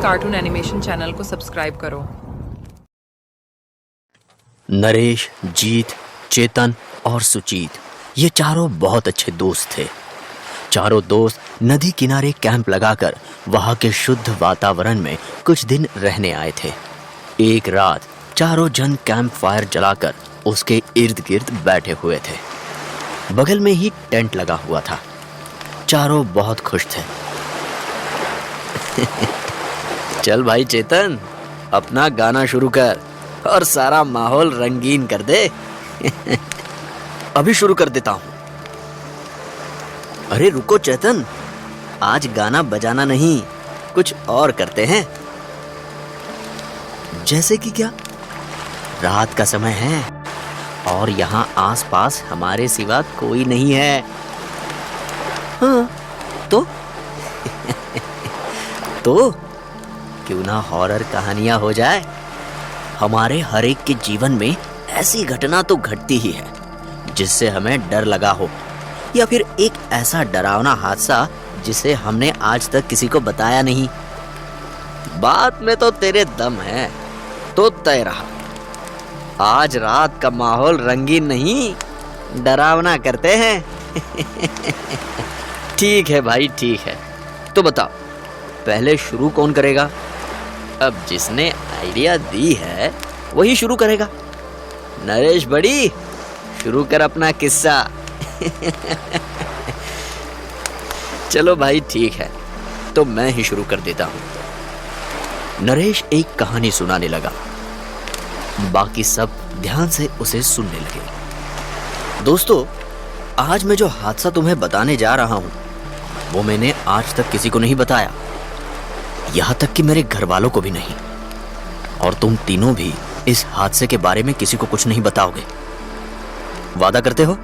Cartoon animation channel को subscribe करो। नरेश, जीत, चेतन और सुजीत ये चारों बहुत अच्छे दोस्त थे। चारों दोस्त नदी किनारे कैंप लगाकर वहां के शुद्ध वातावरण में कुछ दिन रहने आए थे। एक रात चारों जन कैंप फायर जलाकर उसके इर्द गिर्द बैठे हुए थे। बगल में ही टेंट लगा हुआ था। चारों बहुत खुश थे। चल भाई चेतन, अपना गाना शुरू कर और सारा माहौल रंगीन कर दे। अभी शुरू कर देता हूं। अरे रुको चेतन, आज गाना बजाना नहीं, कुछ और करते हैं। जैसे कि क्या? रात का समय है और यहाँ आसपास हमारे सिवा कोई नहीं है। हाँ, तो तो क्यों ना हॉरर कहानियां हो जाए। हमारे हर एक के जीवन में ऐसी घटना तो घटती ही है जिससे हमें डर लगा हो, या फिर एक ऐसा डरावना हादसा जिसे हमने आज तक किसी को बताया नहीं। बात में तो तेरे दम है, तो तय रहा। आज रात का माहौल रंगीन नहीं, डरावना करते हैं। ठीक है भाई, ठीक है। तो बताओ, पहले शुरू कौन करेगा? अब जिसने आइडिया दी है वही शुरू करेगा। नरेश बड़ी, शुरू कर अपना किस्सा। चलो भाई ठीक है, तो मैं ही शुरू कर देता हूं। नरेश एक कहानी सुनाने लगा। बाकी सब ध्यान से उसे सुनने लगे। दोस्तों, आज मैं जो हादसा तुम्हें बताने जा रहा हूं वो मैंने आज तक किसी को नहीं बताया, यहां तक कि मेरे घर वालों को भी नहीं। और तुम तीनों भी इस हादसे के बारे में किसी को कुछ नहीं बताओगे। वादा करते हो?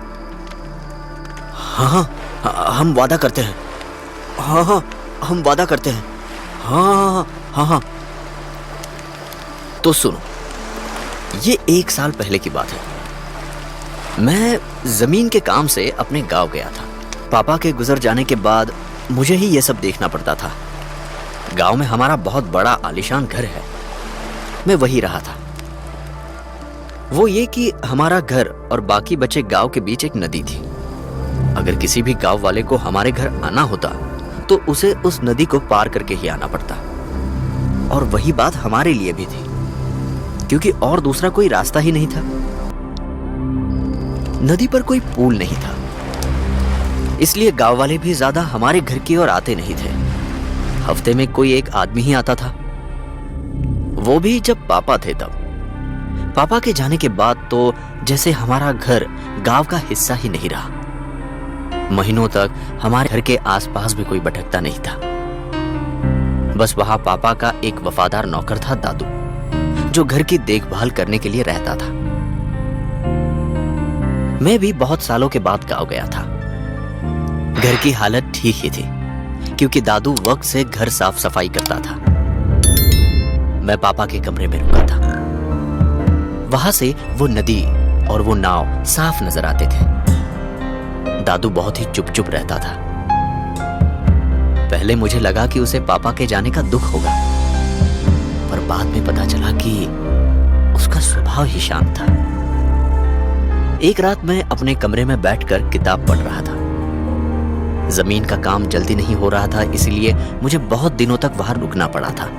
हाँ, हम वादा करते हैं। हाँ, हम वादा करते हैं। हाँ। तो सुनो, ये 1 साल पहले की बात है। मैं जमीन के काम से अपने गांव गया था। पापा के गुजर जाने के बाद मुझे ही ये सब देखना पड़ता था। गांव में हमारा बहुत बड़ा आलीशान घर है। मैं वही रहा था। वो ये कि हमारा घर और बाकी बचे गांव के बीच एक नदी थी। अगर किसी भी गांव वाले को हमारे घर आना होता तो उसे उस नदी को पार करके ही आना पड़ता। और वही बात हमारे लिए भी थी, क्योंकि और दूसरा कोई रास्ता ही नहीं था। नदी पर कोई पुल नहीं था, इसलिए गांव वाले भी ज्यादा हमारे घर की ओर आते नहीं थे। हफ्ते में कोई एक आदमी ही आता था, वो भी जब पापा थे तब। पापा के जाने के बाद तो जैसे हमारा घर गांव का हिस्सा ही नहीं रहा। महीनों तक हमारे घर के आसपास भी कोई भटकता नहीं था। बस वहां पापा का एक वफादार नौकर था, दादू, जो घर की देखभाल करने के लिए रहता था। मैं भी बहुत सालों के बाद गांव गया था। घर की हालत ठीक ही थी, क्योंकि दादू वक्त से घर साफ सफाई करता था। मैं पापा के कमरे में रुका था। वहां से वो नदी और वो नाव साफ नजर आते थे। दादू बहुत ही चुप चुप रहता था। पहले मुझे लगा कि उसे पापा के जाने का दुख होगा, पर बाद में पता चला कि उसका स्वभाव ही शांत था। एक रात मैं अपने कमरे में बैठकर किताब पढ़ रहा था। जमीन का काम जल्दी नहीं हो रहा था, इसलिए मुझे बहुत दिनों तक वहां रुकना पड़ा था।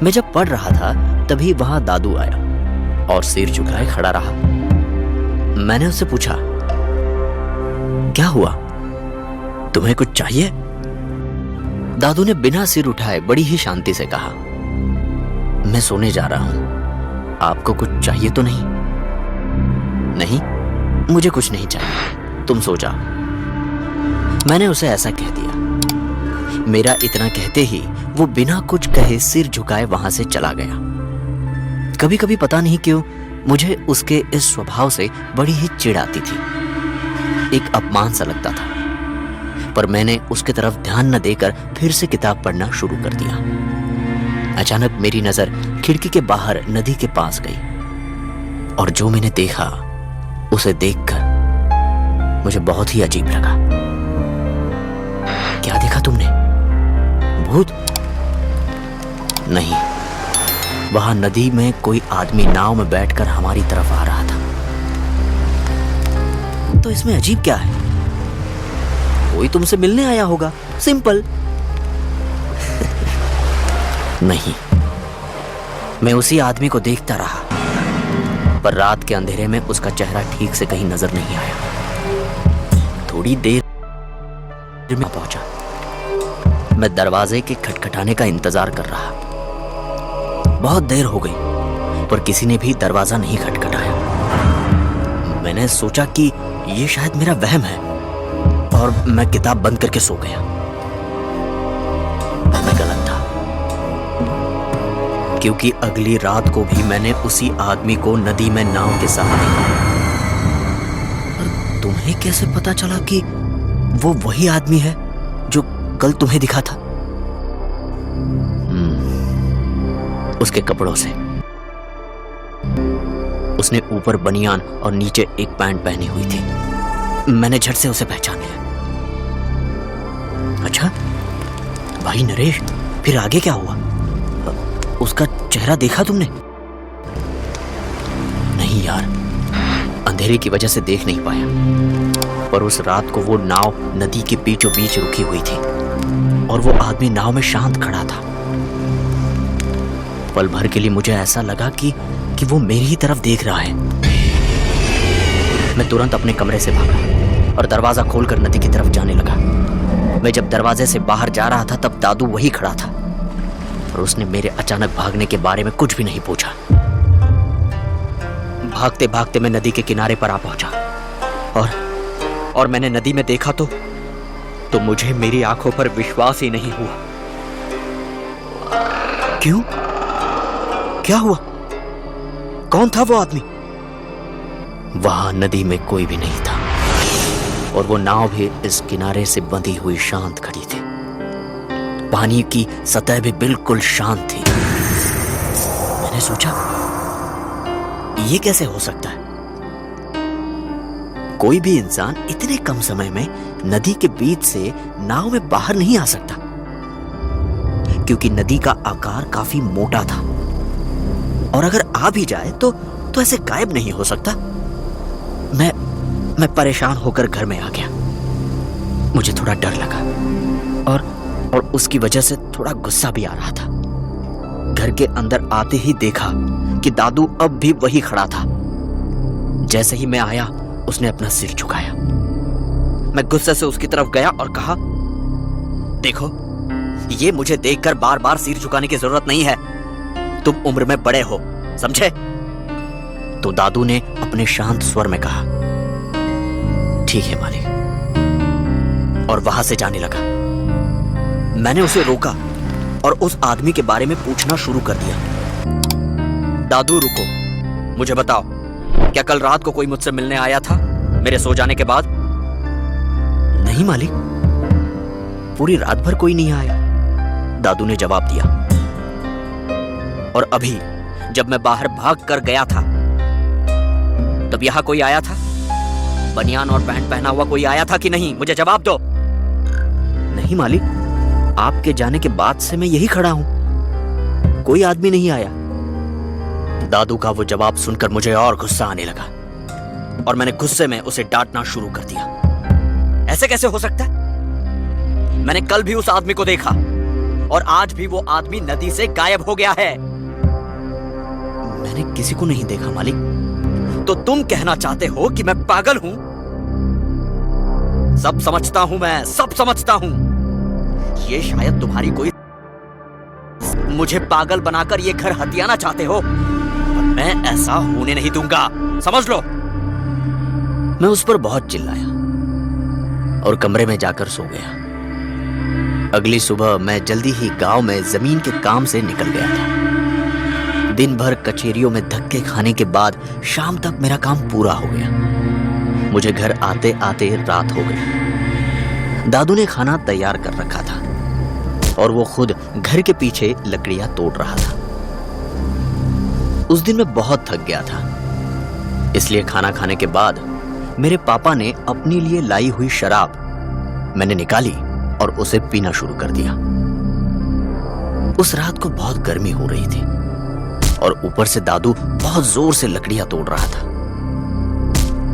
मैं जब पढ़ रहा था तभी वहां दादू आया और सिर झुकाए खड़ा रहा। मैंने उससे पूछा, क्या हुआ? तुम्हें कुछ चाहिए? दादू ने बिना सिर उठाए बड़ी ही शांति से कहा, मैं सोने जा रहा हूं, आपको कुछ चाहिए तो नहीं? नहीं, मुझे कुछ नहीं चाहिए, तुम सो जाओ। मैंने उसे ऐसा कह दिया। मेरा इतना कहते ही वो बिना कुछ कहे सिर झुकाए वहां से चला गया। कभी कभी पता नहीं क्यों मुझे उसके इस स्वभाव से बड़ी ही चिढ़ आती थी। एक अपमान सा लगता था, पर मैंने उसके तरफ ध्यान न देकर फिर से किताब पढ़ना शुरू कर दिया। अचानक मेरी नजर खिड़की के बाहर नदी के पास गई, और जो मैंने देखा उसे देखकर मुझे बहुत ही अजीब लगा। क्या देखा तुमने? भूत? नहीं, वहां नदी में कोई आदमी नाव में बैठकर हमारी तरफ आ रहा था। तो इसमें अजीब क्या है? कोई तुमसे मिलने आया होगा, सिंपल। नहीं, मैं उसी आदमी को देखता रहा, पर रात के अंधेरे में उसका चेहरा ठीक से कहीं नजर नहीं आया। थोड़ी देर में पहुंचा। मैं दरवाजे के खटखटाने का इंतजार कर रहा। बहुत देर हो गई, पर किसी ने भी दरवाजा नहीं खटखटाया। मैंने सोचा कि ये शायद मेरा वहम है, और मैं किताब बंद करके सो गया। मैं गलत था, क्योंकि अगली रात को भी मैंने उसी आदमी को नदी में नाव के साथ देखा। पर तुम्हें कैसे पता चला कि वो वही आदमी है जो कल तुम्हें दिखा था? उसके कपड़ों से। उसने ऊपर बनियान और नीचे एक पैंट पहनी हुई थी। मैंने झट से उसे पहचान लिया। अच्छा भाई नरेश, फिर आगे क्या हुआ? उसका चेहरा देखा तुमने? नहीं यार, अंधेरे की वजह से देख नहीं पाया। पर उस रात को वो नाव नदी के बीचों बीच रुकी हुई थी, और वो आदमी नाव में शांत खड़ा था। पल भर के लिए मुझे ऐसा लगा कि वो मेरी ही तरफ देख रहा है। मैं तुरंत अपने कमरे से भागा और दरवाजा खोलकर नदी की तरफ जाने लगा। मैं जब दरवाजे से बाहर जा रहा था, तब दादू वही खड़ा था, और उसने मेरे अचानक भागने के बारे में कुछ भी नहीं पूछा। भागते भागते मैं नदी के किनारे पर आ पहुंचा, और मैंने नदी में देखा तो मुझे मेरी आंखों पर विश्वास ही नहीं हुआ। क्यों? क्या हुआ? कौन था वो आदमी? वहां नदी में कोई भी नहीं था, और वो नाव भी इस किनारे से बंधी हुई शांत खड़ी थी। पानी की सतह भी बिल्कुल शांत थी। मैंने सोचा, ये कैसे हो सकता है? कोई भी इंसान इतने कम समय में नदी के बीच से नाव में बाहर नहीं आ सकता, क्योंकि नदी का आकार काफी मोटा था, और अगर आ भी जाए तो ऐसे गायब नहीं हो सकता। मैं परेशान होकर घर में आ गया। मुझे थोड़ा डर लगा, और उसकी वजह से थोड़ा गुस्सा भी आ रहा था। घर के अंदर आते ही देखा कि दादू अब भी वही खड़ा था। जैसे ही मैं आया, उसने अपना सिर झुकाया। मैं गुस्से से उसकी तरफ गया और कहा, देखो, ये मुझे देखकर बार बार सिर झुकाने की जरूरत नहीं है। तुम उम्र में बड़े हो, समझे? तो दादू ने अपने शांत स्वर में कहा, ठीक है मालिक, और वहां से जाने लगा। मैंने उसे रोका और उस आदमी के बारे में पूछना शुरू कर दिया। दादू रुको, मुझे बताओ, क्या कल रात को कोई मुझसे मिलने आया था मेरे सो जाने के बाद? नहीं मालिक, पूरी रात भर कोई नहीं आया, दादू ने जवाब दिया। और अभी जब मैं बाहर भाग कर गया था, तब यहां कोई आया था? बनियान और पैंट पहना हुआ कोई आया था कि नहीं? मुझे जवाब दो। नहीं मालिक, आपके जाने के बाद से मैं यही खड़ा हूं, कोई आदमी नहीं आया। दादू का वो जवाब सुनकर मुझे और गुस्सा आने लगा, और मैंने गुस्से में उसे डांटना शुरू कर दिया। ऐसे कैसे हो सकता है? मैंने कल भी उस आदमी को देखा, और आज भी वो आदमी नदी से गायब हो गया है। मैंने किसी को नहीं देखा मालिक। तो तुम कहना चाहते हो कि मैं पागल हूं? सब समझता हूं, मैं सब समझता हूं। ये शायद तुम्हारी कोई, मुझे पागल बनाकर ये घर हथियाना चाहते हो, पर मैं ऐसा होने नहीं दूंगा, समझ लो। मैं उस पर बहुत चिल्लाया और कमरे में जाकर सो गया। अगली सुबह मैं जल्दी ही गांव में जमीन के काम से निकल गया था। दिन भर कचेरियों में धक्के खाने के बाद शाम तक मेरा काम पूरा हो गया। मुझे घर आते आते रात हो गई। दादू ने खाना तैयार कर रखा था, और वो खुद घर के पीछे लकड़ियां तोड़ रहा था। उस दिन मैं बहुत थक गया था, इसलिए खाना खाने के बाद मेरे पापा ने अपने लिए लाई हुई शराब मैंने निकाली और उसे पीना शुरू कर दिया। उस रात को बहुत गर्मी हो रही थी और ऊपर से दादू बहुत जोर से लकड़ियां तोड़ रहा था।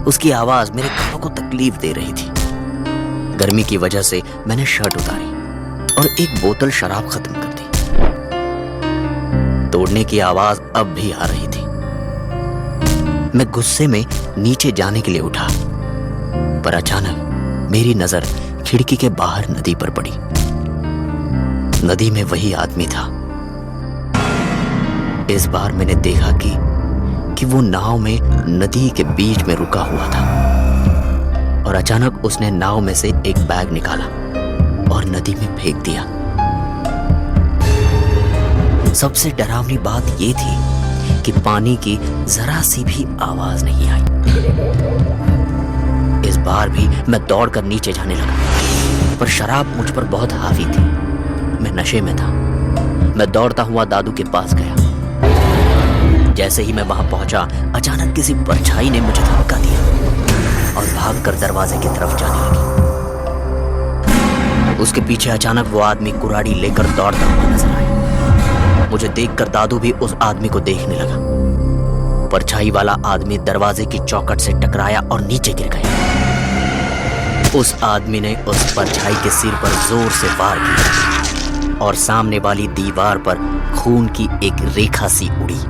उसकी आवाज मेरे कानों को तकलीफ दे रही थी। गर्मी की वजह से मैंने शर्ट उतारी और एक बोतल शराब खत्म कर दी। तोड़ने की आवाज अब भी आ रही थी। मैं गुस्से में नीचे जाने के लिए उठा, पर अचानक मेरी नजर खिड़की के बाहर नदी पर पड़ी। नदी में वही आदमी था। इस बार मैंने देखा कि वो नाव में नदी के बीच में रुका हुआ था और अचानक उसने नाव में से एक बैग निकाला और नदी में फेंक दिया। सबसे डरावनी बात यह थी कि पानी की जरा सी भी आवाज नहीं आई। इस बार भी मैं दौड़कर नीचे जाने लगा, पर शराब मुझ पर बहुत हावी थी। मैं नशे में था। मैं दौड़ता हुआ दादू के पास गया। जैसे ही मैं वहां पहुंचा, अचानक किसी परछाई ने मुझे धक्का दिया और भागकर दरवाजे की तरफ जाने लगी। उसके पीछे अचानक वो आदमी कुराड़ी लेकर दौड़ता हुआ नजर आया। मुझे देखकर दादू भी उस आदमी को देखने लगा। परछाई वाला आदमी दरवाजे की चौखट से टकराया और नीचे गिर गया। उस आदमी ने उस परछाई के सिर पर जोर से वार किया और सामने वाली दीवार पर खून की एक रेखा सी उड़ी।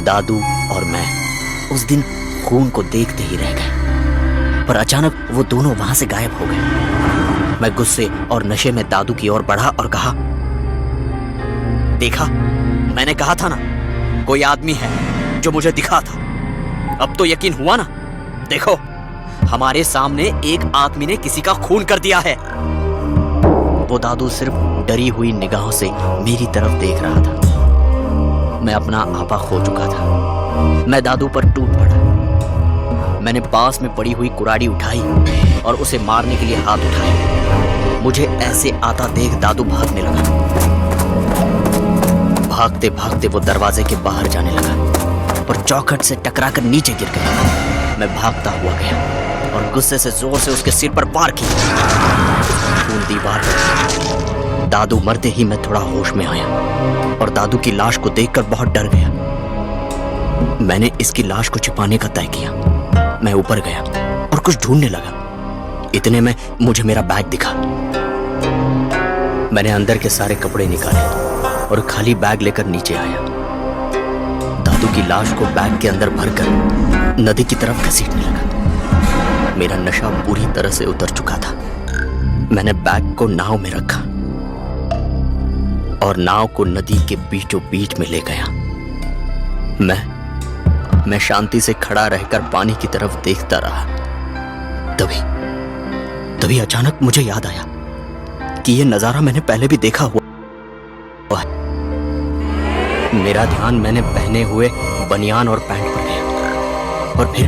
दादू और मैं उस दिन खून को देखते ही रह गए, पर अचानक वो दोनों वहां से गायब हो गए। मैं गुस्से और नशे में दादू की ओर बढ़ा और कहा, देखा, मैंने कहा था ना, कोई आदमी है जो मुझे दिखा था। अब तो यकीन हुआ ना। देखो, हमारे सामने एक आदमी ने किसी का खून कर दिया है। वो दादू सिर्फ डरी हुई निगाहों से मेरी तरफ देख रहा था। मैं अपना आपा खो चुका था। मैं दादू पर टूट पड़ा। मैंने पास में पड़ी हुई कुराड़ी उठाई और उसे मारने के लिए हाथ उठाया। मुझे ऐसे आता देख दादू भागने लगा। भागते भागते वो दरवाजे के बाहर जाने लगा और चौखट से टकराकर नीचे गिर गया। मैं भागता हुआ गया और गुस्से से जोर से उसके सिर पर वार किया। खून दीवार पर। दादू मरते ही मैं थोड़ा होश में आया और दादू की लाश को देखकर बहुत डर गया। मैंने इसकी लाश को छिपाने का तय किया। मैं ऊपर गया और कुछ ढूंढने लगा। इतने में मुझे मेरा बैग दिखा। मैंने अंदर के सारे कपड़े निकाले और खाली बैग लेकर नीचे आया। दादू की लाश को बैग के अंदर भरकर नदी की तरफ घसीटने लगा। मेरा नशा पूरी तरह से उतर चुका था। मैंने बैग को नाव में रखा और नाव को नदी के बीचों बीच में ले गया। मैं शांति से खड़ा रहकर पानी की तरफ देखता रहा। तभी अचानक मुझे याद आया कि यह नजारा मैंने पहले भी देखा हुआ है। मेरा ध्यान मैंने पहने हुए बनियान और पैंट पर गया और फिर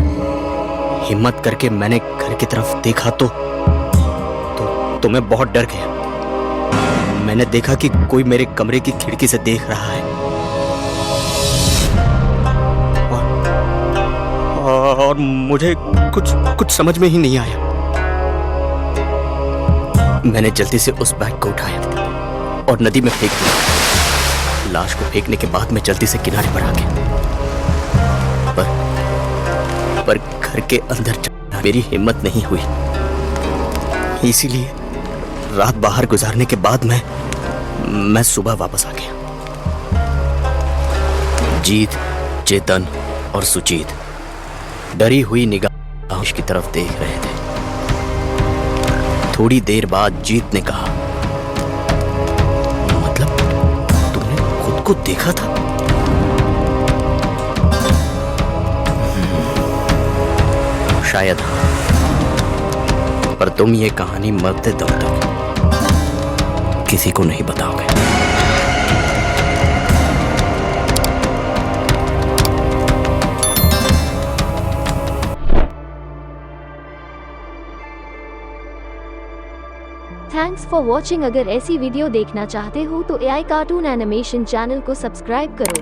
हिम्मत करके मैंने घर की तरफ देखा तो मैं बहुत डर गया। मैंने देखा कि कोई मेरे कमरे की खिड़की से देख रहा है और मुझे कुछ समझ में ही नहीं आया। मैंने जल्दी से उस बैग को उठाया और नदी में फेंक दिया। लाश को फेंकने के बाद मैं जल्दी से किनारे पर आ गया, पर घर के अंदर जाना मेरी हिम्मत नहीं हुई। इसीलिए रात बाहर गुजारने के बाद मैं सुबह वापस आ गया। जीत, चेतन और सुजीत डरी हुई निगाह की तरफ देख रहे थे। थोड़ी देर बाद जीत ने कहा, मतलब तुमने खुद को देखा था? शायद हाँ, पर तुम ये कहानी मरते दम तक किसी को नहीं बताओगे। Thanks for watching. अगर ऐसी वीडियो देखना चाहते हो तो AI कार्टून एनिमेशन चैनल को सब्सक्राइब करो।